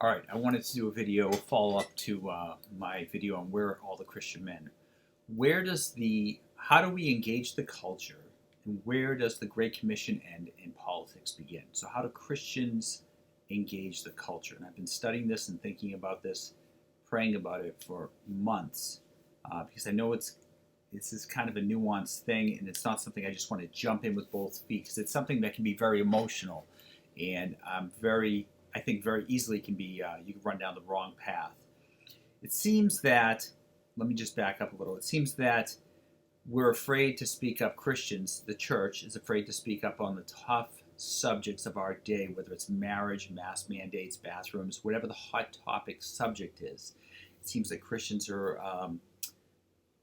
All right, I wanted to do a video follow-up to my video on where are all the Christian men. How do we engage the culture, and where does the Great Commission end and politics begin? So how do Christians engage the culture? And I've been studying this and thinking about this, praying about it for months, because I know this is kind of a nuanced thing, and it's not something I just want to jump in with both feet, because it's something that can be very emotional, and I think very easily can be, you can run down the wrong path. It seems that, let me just back up a little. It seems that we're afraid to speak up. Christians, the church, is afraid to speak up on the tough subjects of our day, whether it's marriage, mask mandates, bathrooms, whatever the hot topic subject is. It seems that Christians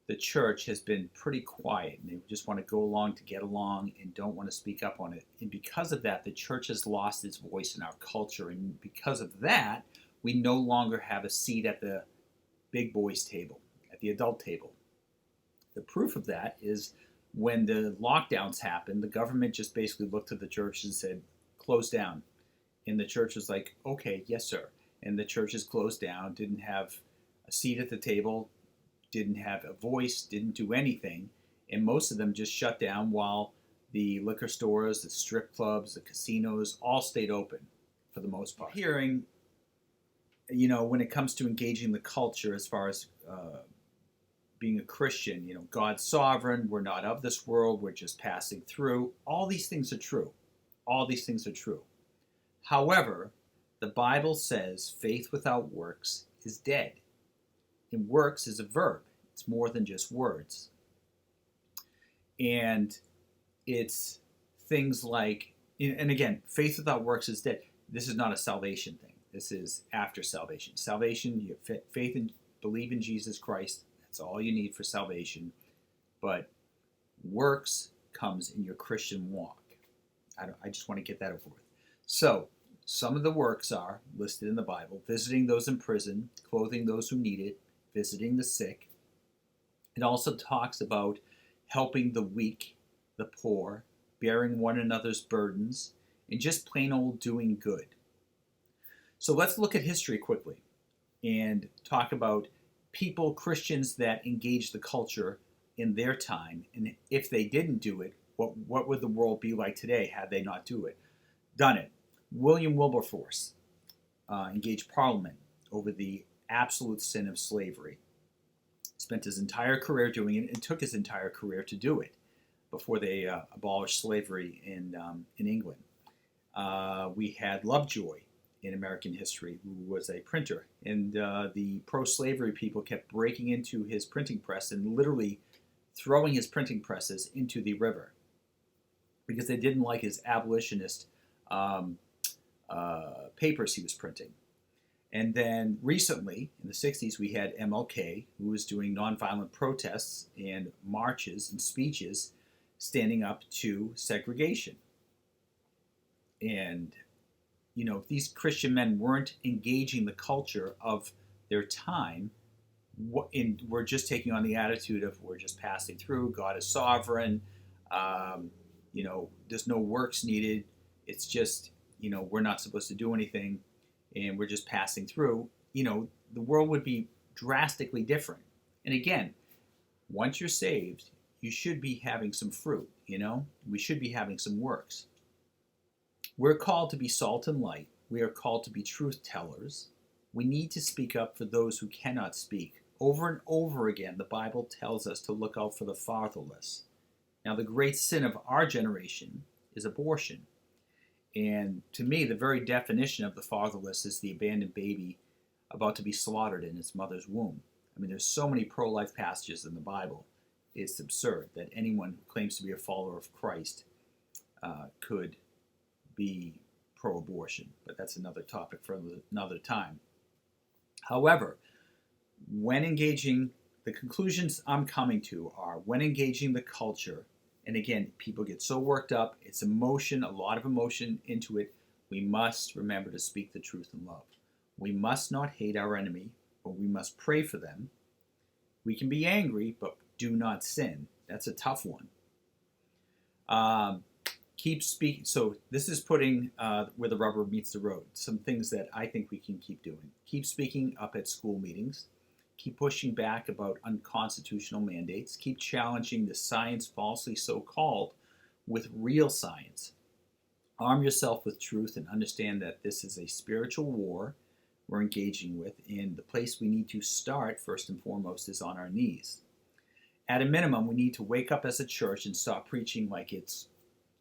the church has been pretty quiet, and they just want to go along to get along and don't want to speak up on it. And because of that, the church has lost its voice in our culture. And because of that, we no longer have a seat at the big boys table, at the adult table. The proof of that is when the lockdowns happened, the government just basically looked at the church and said, close down. And the church was like, okay, yes, sir. And the churches closed down, didn't have a seat at the table, didn't have a voice, didn't do anything, and most of them just shut down while the liquor stores, the strip clubs, the casinos all stayed open for the most part. Hearing, when it comes to engaging the culture as far as being a Christian, God's sovereign, we're not of this world, we're just passing through. All these things are true. All these things are true. However, the Bible says faith without works is dead. And works is a verb. It's more than just words. And it's things like, and again, faith without works is dead. This is not a salvation thing. This is after salvation. Salvation, you have faith and believe in Jesus Christ. That's all you need for salvation. But works comes in your Christian walk. I just want to get that over with. So, some of the works are listed in the Bible: visiting those in prison, clothing those who need it, visiting the sick. It also talks about helping the weak, the poor, bearing one another's burdens, and just plain old doing good. So let's look at history quickly and talk about people, Christians, that engaged the culture in their time. And if they didn't do it, what would the world be like today had they not done it? William Wilberforce engaged Parliament over the absolute sin of slavery. Spent his entire career doing it, and took his entire career to do it before they abolished slavery in England. We had Lovejoy in American history, who was a printer, and the pro-slavery people kept breaking into his printing press and literally throwing his printing presses into the river because they didn't like his abolitionist papers he was printing. And then recently, in the 60s, we had MLK, who was doing nonviolent protests and marches and speeches standing up to segregation. And, if these Christian men weren't engaging the culture of their time, we're just taking on the attitude of we're just passing through, God is sovereign, there's no works needed, it's just, we're not supposed to do anything, and we're just passing through, the world would be drastically different. And again, once you're saved, you should be having some fruit, we should be having some works. We're called to be salt and light. We are called to be truth tellers. We need to speak up for those who cannot speak. Over and over again, the Bible tells us to look out for the fatherless. Now, the great sin of our generation is abortion. And to me, the very definition of the fatherless is the abandoned baby about to be slaughtered in its mother's womb. I mean, there's so many pro-life passages in the Bible. It's absurd that anyone who claims to be a follower of Christ could be pro-abortion. But that's another topic for another time. However, the conclusions I'm coming to are when engaging the culture, and again, people get so worked up, it's emotion, a lot of emotion into it, we must remember to speak the truth in love. We must not hate our enemy, but we must pray for them. We can be angry, but do not sin. That's a tough one. keep speaking. So this is putting where the rubber meets the road. Some things that I think we can keep doing. Keep speaking up at school meetings. Keep pushing back about unconstitutional mandates. Keep challenging the science falsely so-called with real science. Arm yourself with truth and understand that this is a spiritual war we're engaging with, and the place we need to start first and foremost is on our knees. At a minimum, we need to wake up as a church and stop preaching like it's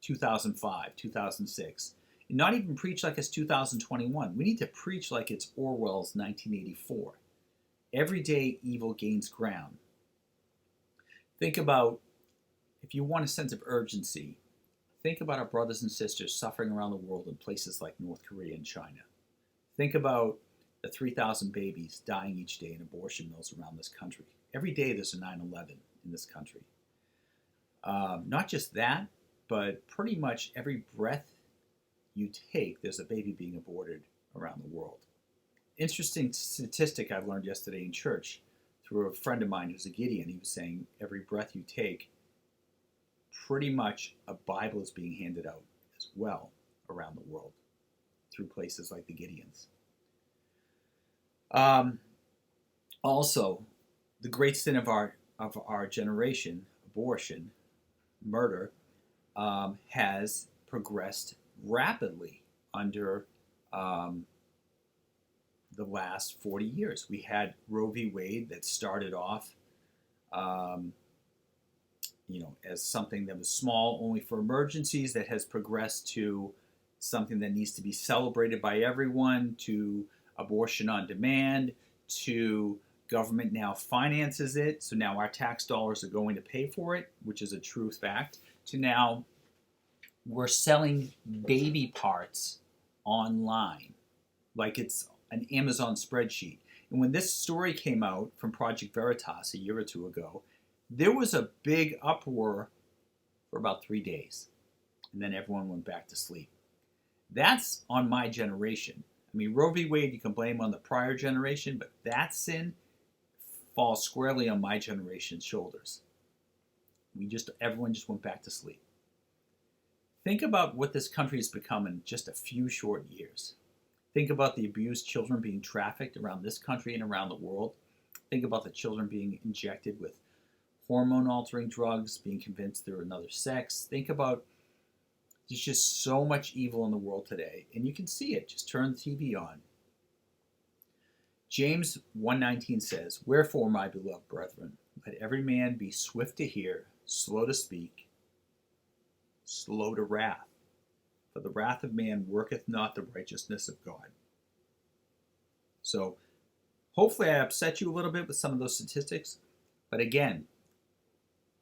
2005, 2006, and not even preach like it's 2021. We need to preach like it's Orwell's 1984. Every day evil gains ground. Think about, if you want a sense of urgency, think about our brothers and sisters suffering around the world in places like North Korea and China. Think about the 3,000 babies dying each day in abortion mills around this country. Every day there's a 9/11 in this country. Not just that, but pretty much every breath you take, there's a baby being aborted around the world. Interesting statistic I learned yesterday in church through a friend of mine who's a Gideon. He was saying every breath you take, pretty much a Bible is being handed out as well around the world through places like the Gideons. Also, the great sin of our generation, abortion, murder, has progressed rapidly under the last 40 years. We had Roe v. Wade that started off, as something that was small only for emergencies, that has progressed to something that needs to be celebrated by everyone, to abortion on demand, to government now finances it, so now our tax dollars are going to pay for it, which is a true fact, to now we're selling baby parts online like it's an Amazon spreadsheet. And when this story came out from Project Veritas a year or two ago, there was a big uproar for about 3 days. And then everyone went back to sleep. That's on my generation. I mean, Roe v. Wade, you can blame on the prior generation, but that sin falls squarely on my generation's shoulders. Everyone just went back to sleep. Think about what this country has become in just a few short years. Think about the abused children being trafficked around this country and around the world. Think about the children being injected with hormone-altering drugs, being convinced they're another sex. Think about, there's just so much evil in the world today, and you can see it. Just turn the TV on. James 1:19 says, "Wherefore, my beloved brethren, let every man be swift to hear, slow to speak, slow to wrath. For the wrath of man worketh not the righteousness of God." So, hopefully I upset you a little bit with some of those statistics. But again,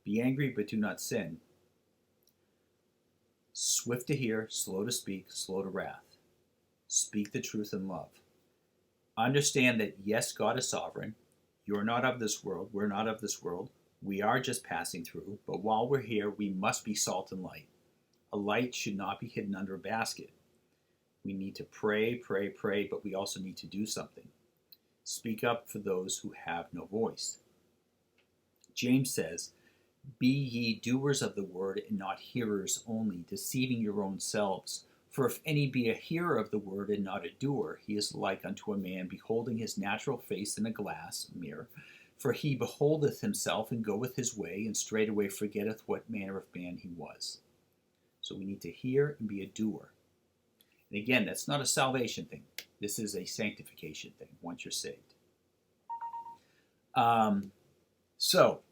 be angry but do not sin. Swift to hear, slow to speak, slow to wrath. Speak the truth in love. Understand that yes, God is sovereign. You're not of this world. We're not of this world. We are just passing through. But while we're here, we must be salt and light. A light should not be hidden under a basket. We need to pray, pray, pray, but we also need to do something. Speak up for those who have no voice. James says, "Be ye doers of the word and not hearers only, deceiving your own selves. For if any be a hearer of the word and not a doer, he is like unto a man beholding his natural face in a glass mirror. For he beholdeth himself and goeth his way, and straightway forgetteth what manner of man he was." So we need to hear and be a doer. And again, that's not a salvation thing. This is a sanctification thing once you're saved. So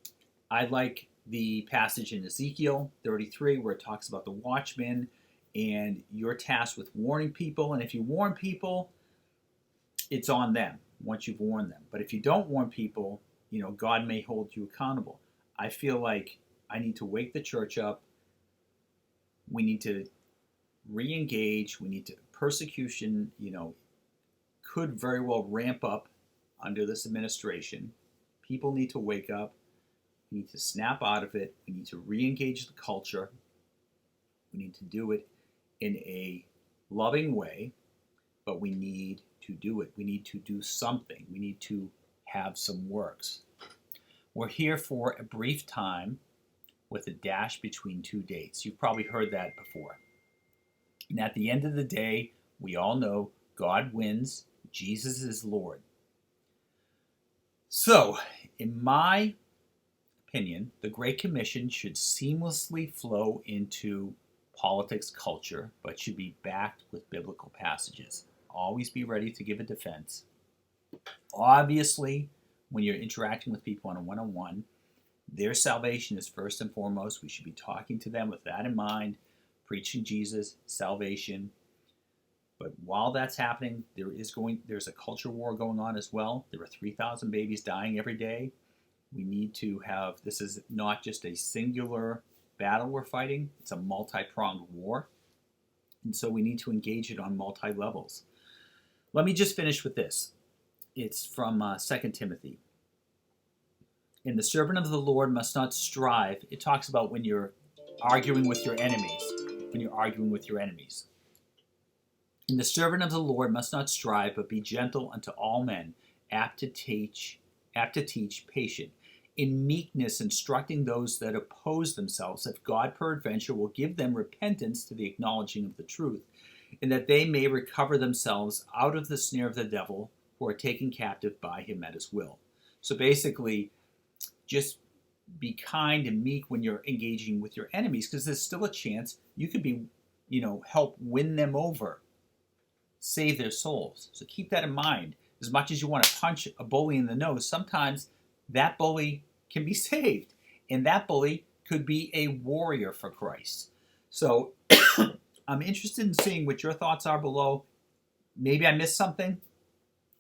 I like the passage in Ezekiel 33 where it talks about the watchman, and you're tasked with warning people. And if you warn people, it's on them once you've warned them. But if you don't warn people, God may hold you accountable. I feel like I need to wake the church up. We need to re-engage. We need to, persecution, could very well ramp up under this administration. People need to wake up. We need to snap out of it. We need to re-engage the culture. We need to do it in a loving way, but we need to do it. We need to do something. We need to have some works. We're here for a brief time with a dash between two dates. You've probably heard that before. And at the end of the day, we all know God wins. Jesus is Lord. So, in my opinion, the Great Commission should seamlessly flow into politics culture, but should be backed with biblical passages. Always be ready to give a defense. Obviously, when you're interacting with people on a one-on-one, their salvation is first and foremost. We should be talking to them with that in mind, preaching Jesus, salvation. But while that's happening, there's a culture war going on as well. There are 3,000 babies dying every day. We need to have, this is not just a singular battle we're fighting, it's a multi-pronged war. And so we need to engage it on multi-levels. Let me just finish with this. It's from 2 Timothy. And the servant of the Lord must not strive. It talks about when you're arguing with your enemies. And the servant of the Lord must not strive, but be gentle unto all men, apt to teach, patient, in meekness instructing those that oppose themselves, that God peradventure will give them repentance to the acknowledging of the truth, and that they may recover themselves out of the snare of the devil, who are taken captive by him at his will. So basically, just be kind and meek when you're engaging with your enemies, because there's still a chance you could be, help win them over, save their souls. So keep that in mind. As much as you want to punch a bully in the nose, sometimes that bully can be saved, and that bully could be a warrior for Christ. So I'm interested in seeing what your thoughts are below. Maybe I missed something.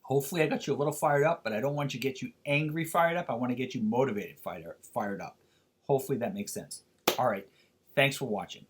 Hopefully I got you a little fired up, but I don't want to get you angry fired up. I want to get you motivated fired up. Hopefully that makes sense. All right. Thanks for watching.